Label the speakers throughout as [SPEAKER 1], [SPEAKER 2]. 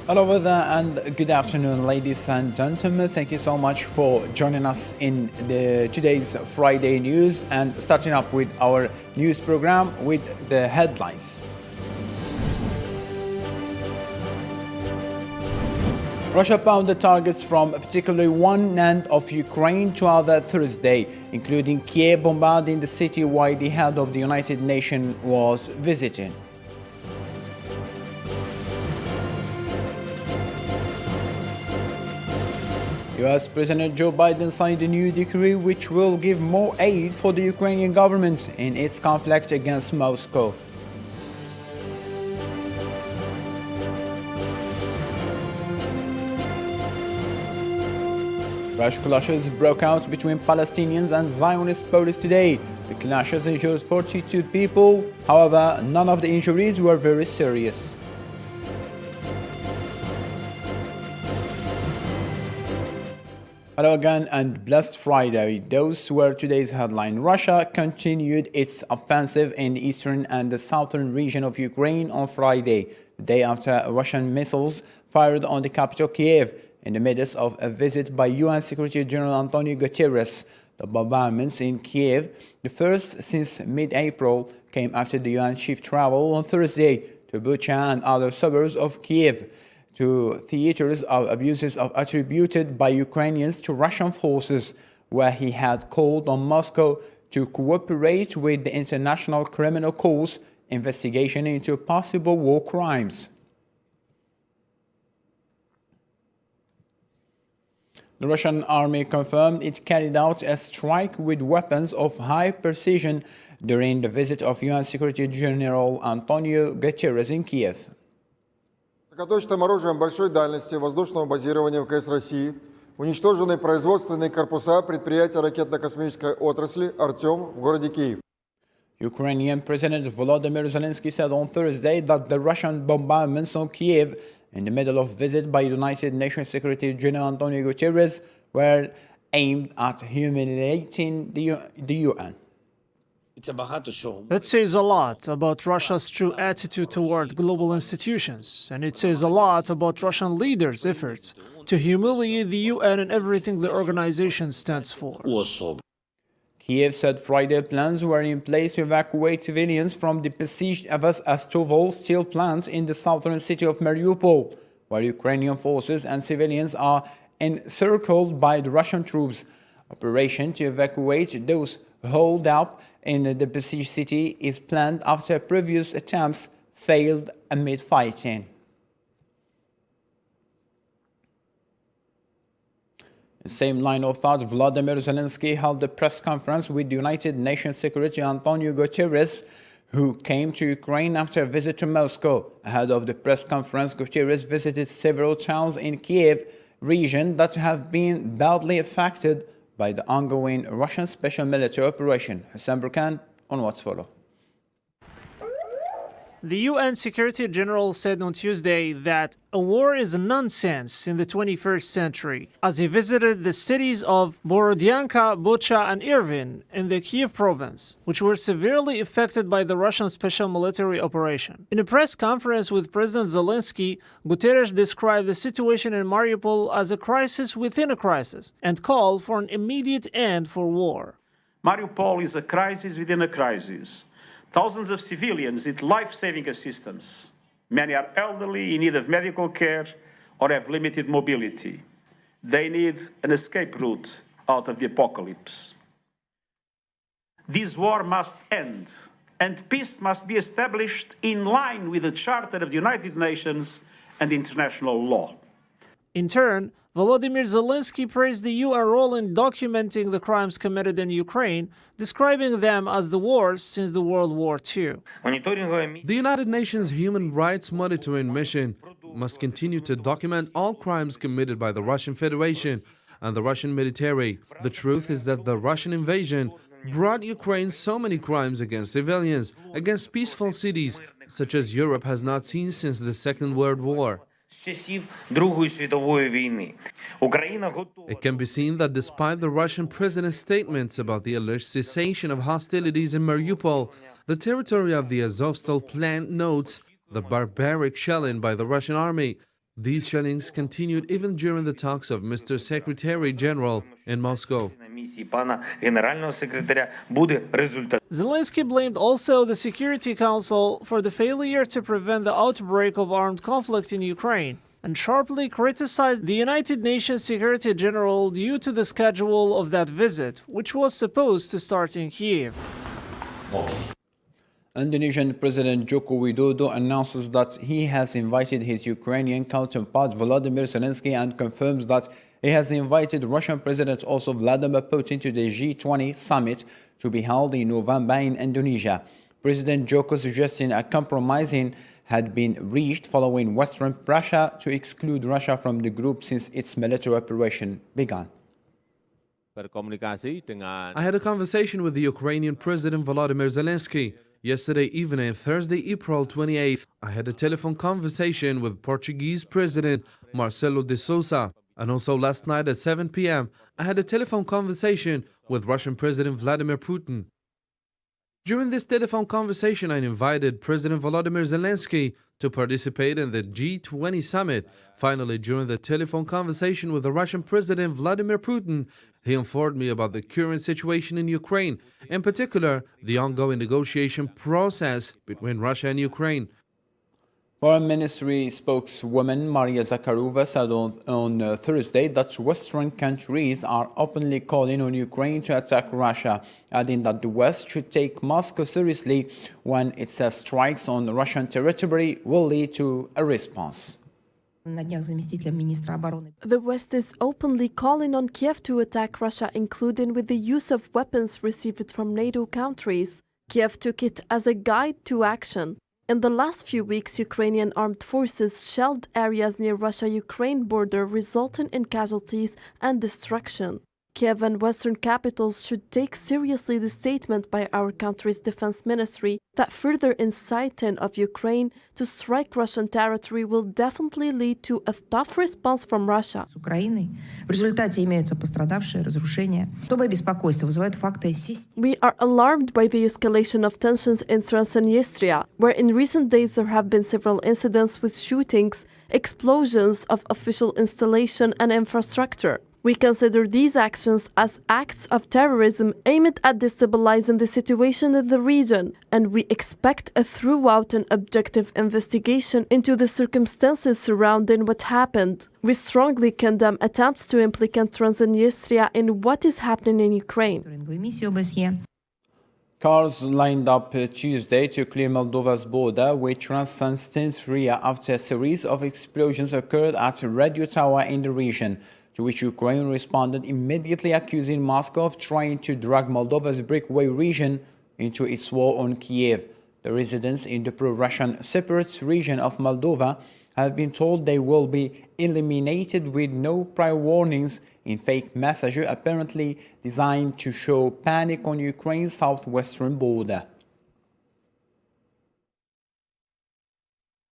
[SPEAKER 1] Hello there and good afternoon, ladies and gentlemen. Thank you so much for joining us in today's Friday news and starting up with our news program with the headlines. Russia pounded targets from particularly one end of Ukraine to other Thursday, including Kiev bombarding the city while the head of the United Nations was visiting. US President Joe Biden signed a new decree which will give more aid for the Ukrainian government in its conflict against Moscow. Fresh clashes broke out between Palestinians and Zionist police today. The clashes injured 42 people, however, none of the injuries were very serious. Hello again and blessed Friday. Those were today's headline. Russia continued its offensive in the eastern and the southern region of Ukraine on Friday, the day after Russian missiles fired on the capital Kiev in the midst of a visit by UN Secretary General Antonio Guterres. The bombardments in Kiev, the first since mid-April, came after the UN chief traveled on Thursday to Bucha and other suburbs of Kiev, to theaters of abuses attributed by Ukrainians to Russian forces, where he had called on Moscow to cooperate with the International Criminal Court's investigation into possible war crimes. The Russian army confirmed it carried out a strike with weapons of high precision during the visit of UN Secretary General Antonio Guterres in Kiev.
[SPEAKER 2] Высокоточным оружием большой дальности воздушного базирования ВКС России уничтожены производственные корпуса предприятия ракетно-космической отрасли «Артем» в городе Киев.
[SPEAKER 1] Ukrainian President Volodymyr Zelensky said on Thursday that the Russian bombardments on Kiev in the middle of visit by United Nations Secretary General Antonio Guterres were aimed at humiliating the UN.
[SPEAKER 3] That says a lot about Russia's true attitude toward global institutions, and it says a lot about Russian leaders' efforts to humiliate the UN and everything the organization stands for.
[SPEAKER 1] Kiev said Friday plans were in place to evacuate civilians from the besieged Azovstal steel plant in the southern city of Mariupol, where Ukrainian forces and civilians are encircled by the Russian troops. Operation to evacuate those holed up in the besieged city is planned after previous attempts failed amid fighting. The same line of thought, Volodymyr Zelensky held a press conference with the United Nations Secretary Antonio Guterres, who came to Ukraine after a visit to Moscow. Ahead of the press conference, Guterres visited several towns in Kiev region that have been badly affected by the ongoing Russian special military operation. Hassan Burkan on what's follow.
[SPEAKER 3] The UN Secretary General said on Tuesday that a war is nonsense in the 21st century as he visited the cities of Borodyanka, Bucha, and Irvin in the Kiev province, which were severely affected by the Russian special military operation. In a press conference with President Zelensky, Guterres described the situation in Mariupol as a crisis within a crisis and called for an immediate end for war.
[SPEAKER 4] Mariupol is a crisis within a crisis. Thousands of civilians need life-saving assistance. Many are elderly, in need of medical care, or have limited mobility. They need an escape route out of the apocalypse. This war must end, and peace must be established in line with the Charter of the United Nations and international law.
[SPEAKER 3] In turn, Volodymyr Zelensky praised the UN role in documenting the crimes committed in Ukraine, describing them as the worst since the World War II.
[SPEAKER 5] The United Nations Human Rights Monitoring Mission must continue to document all crimes committed by the Russian Federation and the Russian military. The truth is that the Russian invasion brought Ukraine so many crimes against civilians, against peaceful cities, such as Europe has not seen since the Second World War. It can be seen that despite the Russian president's statements about the alleged cessation of hostilities in Mariupol, the territory of the Azovstal plant notes the barbaric shelling by the Russian army. These shellings continued even during the talks of Mr. Secretary General in Moscow.
[SPEAKER 3] Zelensky blamed also the Security Council for the failure to prevent the outbreak of armed conflict in Ukraine, and sharply criticized the United Nations Secretary General due to the schedule of that visit, which was supposed to start in Kiev.
[SPEAKER 1] Indonesian President Joko Widodo announces that he has invited his Ukrainian counterpart Volodymyr Zelensky and confirms that he has invited Russian President also Vladimir Putin to the G20 summit to be held in November in Indonesia. President Joko suggesting a compromise had been reached following Western pressure to exclude Russia from the group since its military operation began.
[SPEAKER 5] I had a conversation with the Ukrainian President Volodymyr Zelensky. Yesterday evening, Thursday, April 28th, I had a telephone conversation with Portuguese President Marcelo de Sousa. And also last night at 7 p.m., I had a telephone conversation with Russian President Vladimir Putin. During this telephone conversation, I invited President Volodymyr Zelensky to participate in the G20 summit. Finally, during the telephone conversation with the Russian President Vladimir Putin, he informed me about the current situation in Ukraine, in particular, the ongoing negotiation process between Russia and Ukraine.
[SPEAKER 1] Foreign Ministry spokeswoman Maria Zakharova said on Thursday that Western countries are openly calling on Ukraine to attack Russia, adding that the West should take Moscow seriously when it says strikes on Russian territory will lead to a response.
[SPEAKER 6] The West is openly calling on Kiev to attack Russia, including with the use of weapons received from NATO countries. Kiev took it as a guide to action. In the last few weeks, Ukrainian armed forces shelled areas near Russia-Ukraine border, resulting in casualties and destruction. Kiev and Western capitals should take seriously the statement by our country's defense ministry that further inciting of Ukraine to strike Russian territory will definitely lead to a tough response from Russia. We are alarmed by the escalation of tensions in Transnistria, where in recent days there have been several incidents with shootings, explosions of official installation and infrastructure. We consider these actions as acts of terrorism aimed at destabilizing the situation in the region, and we expect a thorough and objective investigation into the circumstances surrounding what happened. We strongly condemn attempts to implicate Transnistria in what is happening in Ukraine.
[SPEAKER 1] Cars lined up Tuesday to clear Moldova's border with Transnistria after a series of explosions occurred at a radio tower in the region, to which Ukraine responded immediately, accusing Moscow of trying to drag Moldova's breakaway region into its war on Kiev. The residents in the pro-Russian separatist region of Moldova have been told they will be eliminated with no prior warnings in fake messages apparently designed to show panic on Ukraine's southwestern border.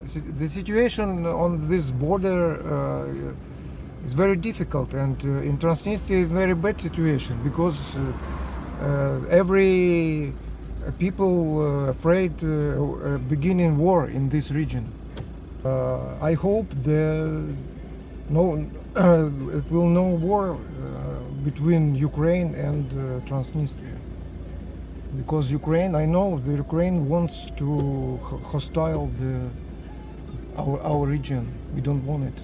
[SPEAKER 7] The situation on this border is very difficult, and in Transnistria is very bad situation because every people afraid beginning war in this region. I hope it will no war between Ukraine and Transnistria, because Ukraine, I know the Ukraine wants to hostile our region. We don't want it.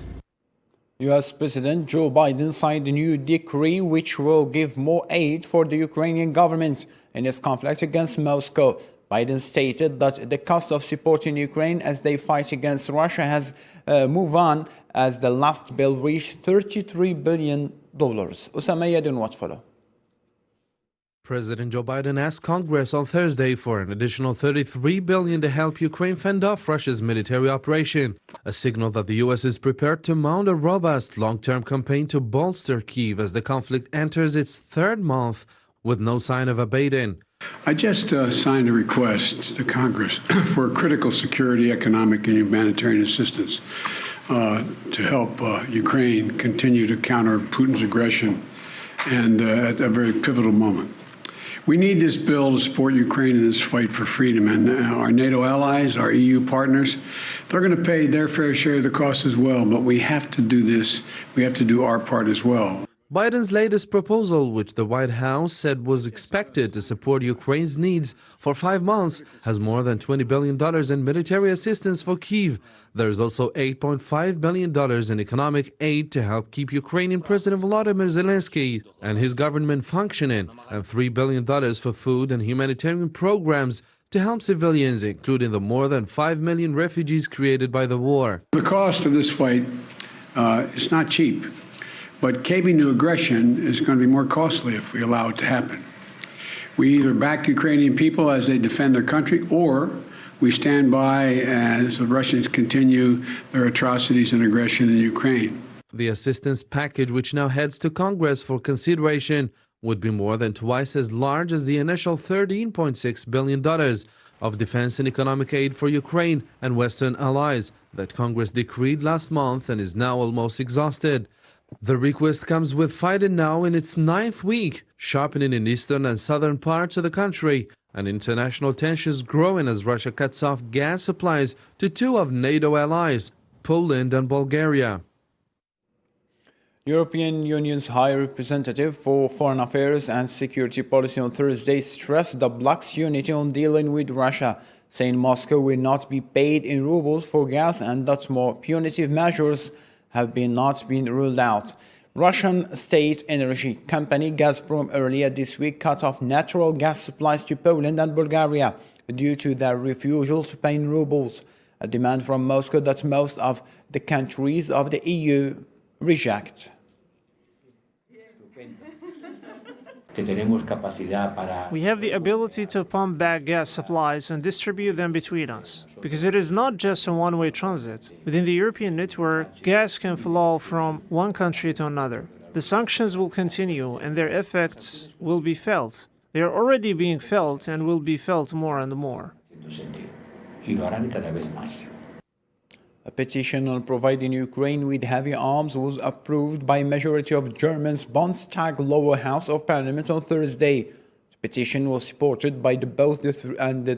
[SPEAKER 1] U.S. President Joe Biden signed a new decree which will give more aid for the Ukrainian government in its conflict against Moscow. Biden stated that the cost of supporting Ukraine as they fight against Russia has moved on as the last bill reached $33 billion. Usama Yadin, what follow?
[SPEAKER 5] President Joe Biden asked Congress on Thursday for an additional $33 billion to help Ukraine fend off Russia's military operation, a signal that the U.S. is prepared to mount a robust long-term campaign to bolster Kyiv as the conflict enters its third month with no sign of abating.
[SPEAKER 8] I just signed a request to Congress for critical security, economic, and humanitarian assistance to help Ukraine continue to counter Putin's aggression, and at a very pivotal moment. We need this bill to support Ukraine in this fight for freedom. And our NATO allies, our EU partners, they're going to pay their fair share of the cost as well. But we have to do this. We have to do our part as well.
[SPEAKER 5] Biden's latest proposal, which the White House said was expected to support Ukraine's needs for 5 months, has more than $20 billion in military assistance for Kyiv. There is also $8.5 billion in economic aid to help keep Ukrainian President Volodymyr Zelensky and his government functioning, and $3 billion for food and humanitarian programs to help civilians, including the more than 5 million refugees created by the war.
[SPEAKER 8] The cost of this fight is not cheap. But caving to aggression is going to be more costly if we allow it to happen. We either back Ukrainian people as they defend their country, or we stand by as the Russians continue their atrocities and aggression in Ukraine.
[SPEAKER 5] The assistance package, which now heads to Congress for consideration, would be more than twice as large as the initial $13.6 billion of defense and economic aid for Ukraine and Western allies that Congress decreed last month and is now almost exhausted. The request comes with fighting now in its 9th week, sharpening in eastern and southern parts of the country, and international tensions growing as Russia cuts off gas supplies to 2 of NATO allies, Poland and Bulgaria.
[SPEAKER 1] European Union's High Representative for Foreign Affairs and Security Policy on Thursday stressed the bloc's unity on dealing with Russia, saying Moscow will not be paid in rubles for gas and that more punitive measures have not been ruled out. Russian state energy company Gazprom earlier this week cut off natural gas supplies to Poland and Bulgaria due to their refusal to pay in rubles, a demand from Moscow that most of the countries of the EU reject.
[SPEAKER 3] We have the ability to pump back gas supplies and distribute them between us, because it is not just a one-way transit. Within the European network, gas can flow from one country to another. The sanctions will continue and their effects will be felt. They are already being felt and will be felt more and more.
[SPEAKER 1] A petition on providing Ukraine with heavy arms was approved by a majority of Germany's Bundestag lower house of parliament on Thursday. The petition was supported by both the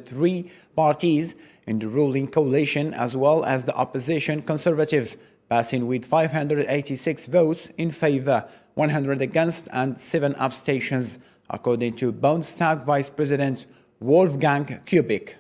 [SPEAKER 1] three parties in the ruling coalition as well as the opposition Conservatives, passing with 586 votes in favor, 100 against and 7 abstentions, according to Bundestag Vice President Wolfgang Kubik.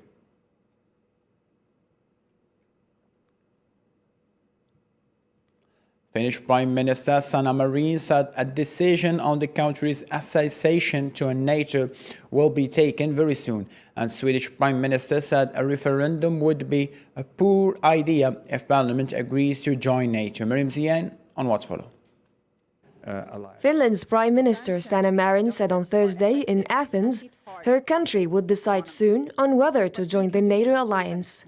[SPEAKER 1] Finnish Prime Minister Sanna Marin said a decision on the country's accession to NATO will be taken very soon, and Swedish Prime Minister said a referendum would be a poor idea if Parliament agrees to join NATO. Miriam Zian on What's Follow.
[SPEAKER 9] Finland's Prime Minister Sanna Marin said on Thursday in Athens her country would decide soon on whether to join the NATO alliance.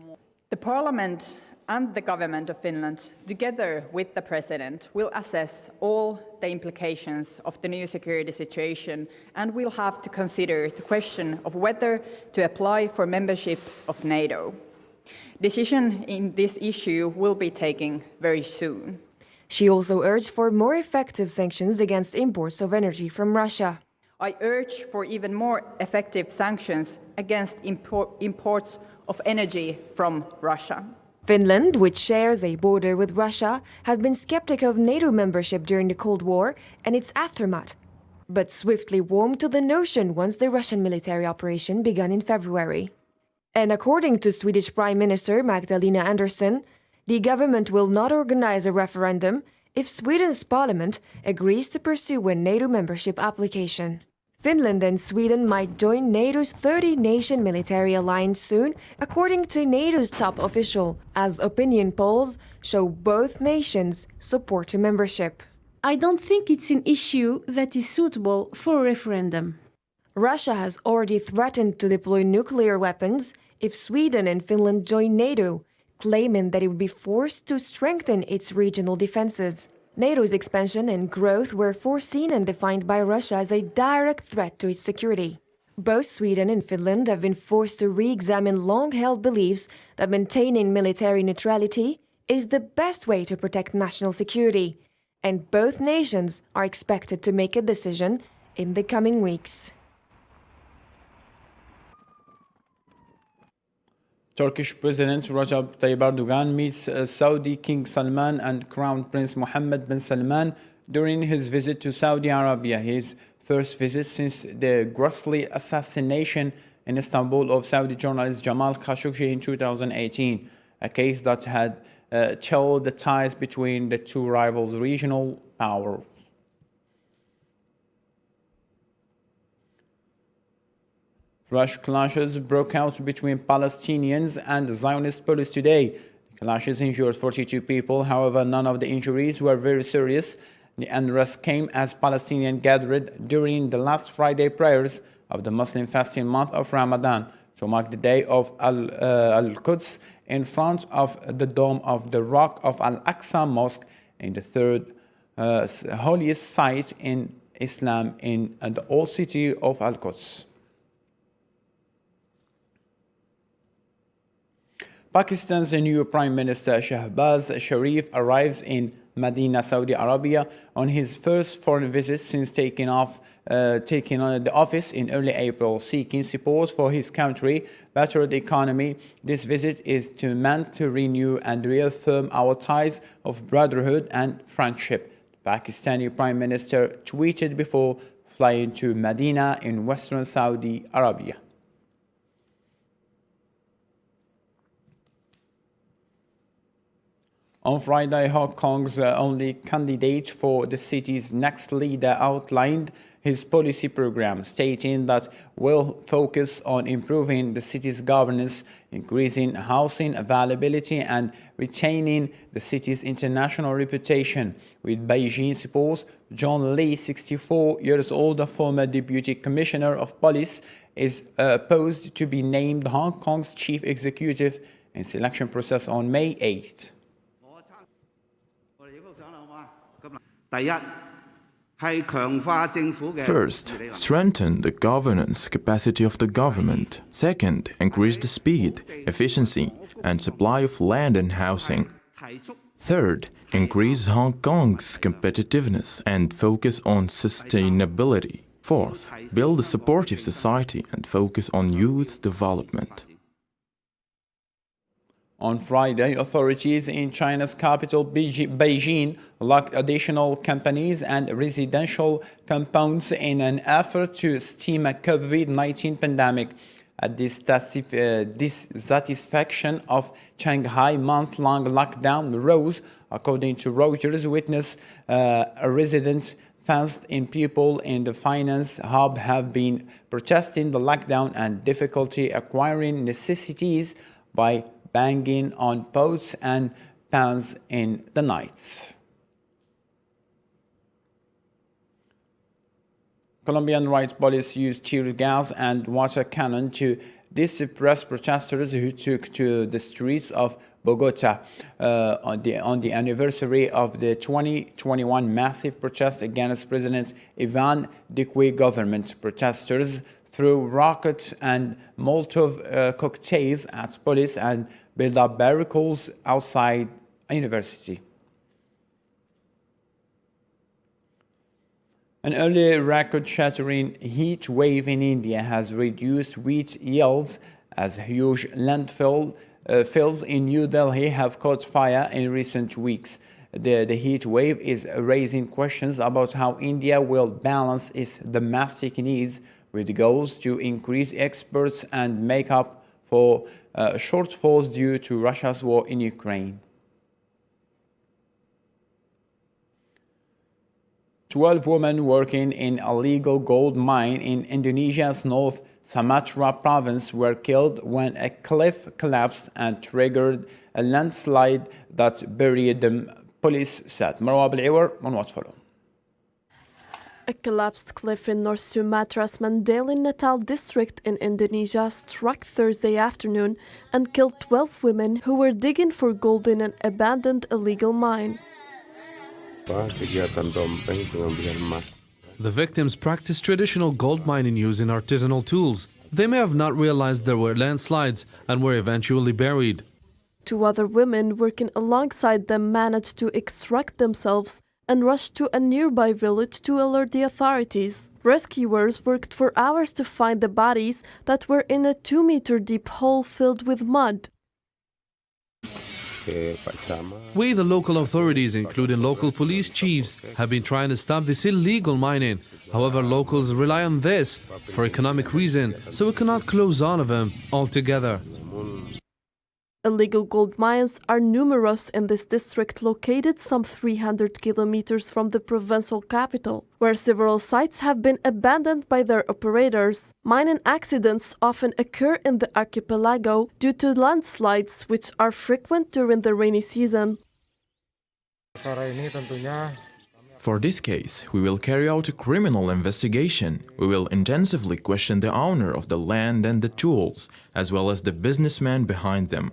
[SPEAKER 10] The Parliament and the government of Finland, together with the President, will assess all the implications of the new security situation and will have to consider the question of whether to apply for membership of NATO. Decision in this issue will be taken very soon.
[SPEAKER 9] She also urged for more effective sanctions against imports of energy from Russia.
[SPEAKER 10] I urge for even more effective sanctions against imports of energy from Russia.
[SPEAKER 9] Finland, which shares a border with Russia, had been skeptic of NATO membership during the Cold War and its aftermath, but swiftly warmed to the notion once the Russian military operation began in February. And according to Swedish Prime Minister Magdalena Andersson, the government will not organize a referendum if Sweden's parliament agrees to pursue a NATO membership application. Finland and Sweden might join NATO's 30-nation military alliance soon, according to NATO's top official, as opinion polls show both nations support a membership.
[SPEAKER 11] I don't think it's an issue that is suitable for a referendum.
[SPEAKER 9] Russia has already threatened to deploy nuclear weapons if Sweden and Finland join NATO, claiming that it would be forced to strengthen its regional defenses. NATO's expansion and growth were foreseen and defined by Russia as a direct threat to its security. Both Sweden and Finland have been forced to re-examine long-held beliefs that maintaining military neutrality is the best way to protect national security, and both nations are expected to make a decision in the coming weeks.
[SPEAKER 1] Turkish President Recep Tayyip Erdogan meets Saudi King Salman and Crown Prince Mohammed bin Salman during his visit to Saudi Arabia, his first visit since the grisly assassination in Istanbul of Saudi journalist Jamal Khashoggi in 2018, a case that had chilled the ties between the two rival regional powers. Fresh clashes broke out between Palestinians and Zionist police today. The clashes injured 42 people, however, none of the injuries were very serious. The unrest came as Palestinians gathered during the last Friday prayers of the Muslim fasting month of Ramadan to mark the day of Al-Quds in front of the dome of the Rock of Al-Aqsa Mosque in the third holiest site in Islam in the old city of Al-Quds. Pakistan's new Prime Minister Shahbaz Sharif arrives in Medina, Saudi Arabia on his first foreign visit since taking on the office in early April, seeking support for his country, better the economy. This visit is meant to renew and reaffirm our ties of brotherhood and friendship, the Pakistani Prime Minister tweeted before flying to Medina in western Saudi Arabia. On Friday, Hong Kong's only candidate for the city's next leader outlined his policy program, stating that will focus on improving the city's governance, increasing housing availability, and retaining the city's international reputation. With Beijing support, John Lee, 64 years old, a former deputy commissioner of police, is posed to be named Hong Kong's chief executive in selection process on May 8th.
[SPEAKER 12] First, strengthen the governance capacity of the government. Second, increase the speed, efficiency, and supply of land and housing. Third, increase Hong Kong's competitiveness and focus on sustainability. Fourth, build a supportive society and focus on youth development.
[SPEAKER 1] On Friday, authorities in China's capital, Beijing, locked additional companies and residential compounds in an effort to stem a COVID-19 pandemic. A dissatisfaction of Shanghai month-long lockdown rose, according to Reuters. Witness residents, fans and people in the finance hub have been protesting the lockdown and difficulty acquiring necessities by banging on pots and pans in the nights. Colombian rights police used tear gas and water cannon to disperse protesters who took to the streets of Bogota on the anniversary of the 2021 massive protest against President Iván Duque government. Protesters threw rockets and Molotov cocktails at police and built up barricades outside a university. An early record-shattering heat wave in India has reduced wheat yields as huge landfills in New Delhi have caught fire in recent weeks. The heat wave is raising questions about how India will balance its domestic needs with goals to increase exports and make up for shortfalls due to Russia's war in Ukraine. 12 women working in a illegal gold mine in Indonesia's North Sumatra province were killed when a cliff collapsed and triggered a landslide that buried them, police said. Marwa Bil'iwar on Watch Follow.
[SPEAKER 6] A collapsed cliff in North Sumatra's Mandalin Natal district in Indonesia struck Thursday afternoon and killed 12 women who were digging for gold in an abandoned illegal mine.
[SPEAKER 5] The victims practiced traditional gold mining using artisanal tools. They may have not realized there were landslides and were eventually buried.
[SPEAKER 6] 2 other women working alongside them managed to extract themselves and rushed to a nearby village to alert the authorities. Rescuers worked for hours to find the bodies that were in a 2-meter deep hole filled with mud.
[SPEAKER 5] We, the local authorities, including local police chiefs, have been trying to stop this illegal mining. However, locals rely on this for economic reason, so we cannot close all of them altogether.
[SPEAKER 6] Illegal gold mines are numerous in this district located some 300 kilometers from the provincial capital, where several sites have been abandoned by their operators. Mining accidents often occur in the archipelago due to landslides, which are frequent during the rainy season.
[SPEAKER 12] For this case, we will carry out a criminal investigation. We will intensively question the owner of the land and the tools, as well as the businessman behind them.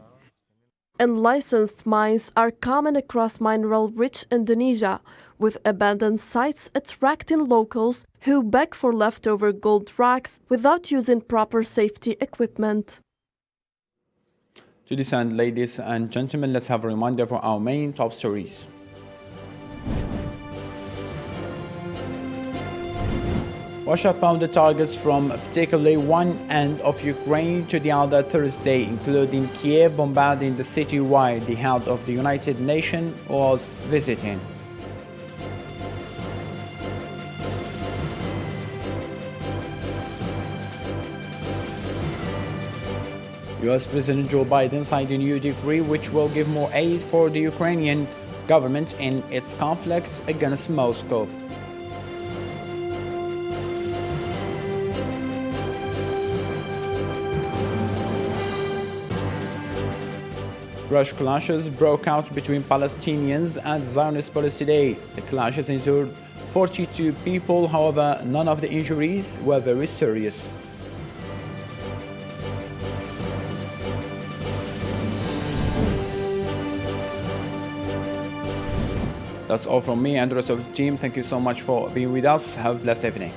[SPEAKER 6] Unlicensed mines are common across mineral-rich Indonesia, with abandoned sites attracting locals who beg for leftover gold rocks without using proper safety equipment.
[SPEAKER 1] To this end, ladies and gentlemen, let's have a reminder for our main top stories. Russia pounded targets from particularly one end of Ukraine to the other Thursday, including Kiev bombarding the city while the head of the United Nations was visiting. US President Joe Biden signed a new decree which will give more aid for the Ukrainian government in its conflict against Moscow. Brush clashes broke out between Palestinians and Zionist police today. The clashes injured 42 people, however, none of the injuries were very serious. That's all from me and the rest of the team. Thank you so much for being with us. Have a blessed evening.